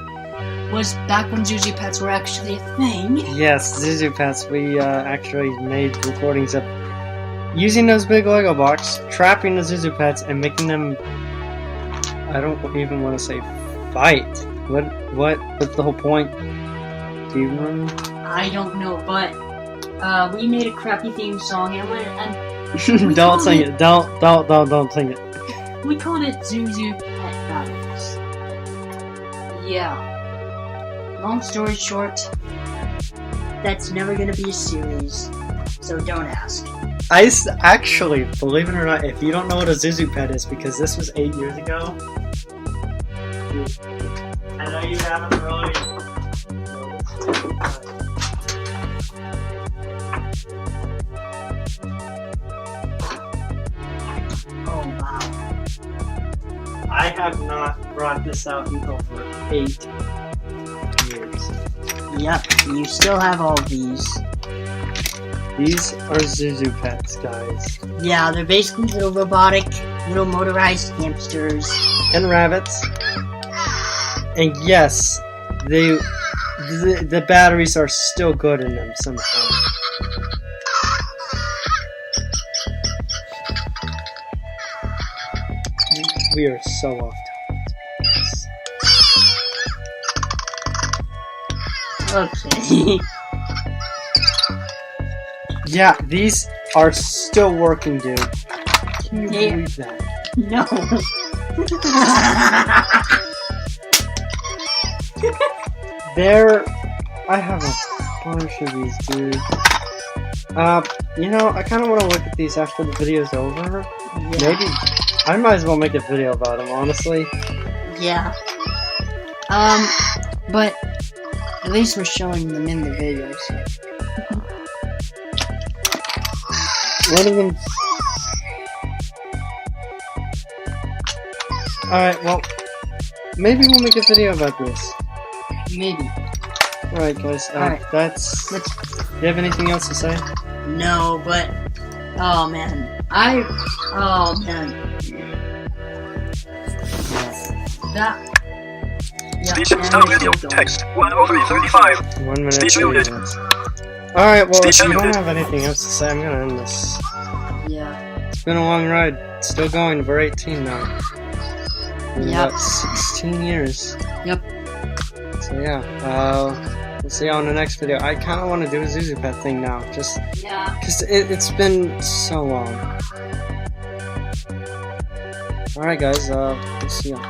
was back when Zuzu Pets were actually a thing. yes, Zuzu Pets, we actually made recordings of using those big Lego blocks, trapping the Zuzu Pets, and making them. I don't even want to say fight. What's the whole point? Do you remember? I don't know, but we made a crappy theme song and We Don't called sing it- it. Don't sing it. we called it Zuzu Pet Battles. Yeah. Long story short, that's never gonna be a series, so don't ask. Actually, believe it or not, if you don't know what a Zuzu Pet is, because this was 8 years ago, I know you haven't really. Oh wow. I have not brought this out in over 8 years. Yep, you still have all these. These are Zuzu Pets, guys. Yeah, they're basically little robotic, little motorized hamsters. And rabbits. And yes, the batteries are still good in them somehow. We are so off topic. Okay. Yeah, these are still working, dude. Can you Yeah. believe that? No. I have a bunch of these, dude. You know, I kind of want to look at these after the video's over. Maybe I might as well make a video about them, honestly. Yeah. But at least we're showing them in the video, so. One of them. Alright, well, maybe we'll make a video about this. Maybe. Alright, guys, Alright. that's. Let's. Do you have anything else to say? No, but. Oh man. Oh man. That. Yeah, Station and start we're video. still going. Text 10335. 1 minute, Stay 30 tuned. minutes. Alright, well, if Stay you don't tuned. have anything else to say, I'm gonna end this. Yeah. It's been a long ride. It's still going. We're 18 now. In Yep. about 16 years. Yep. So yeah, we'll see you on the next video. I kind of want to do a Zuzu Pet thing now, just Yeah. because it's been so long. Alright guys, we'll see you.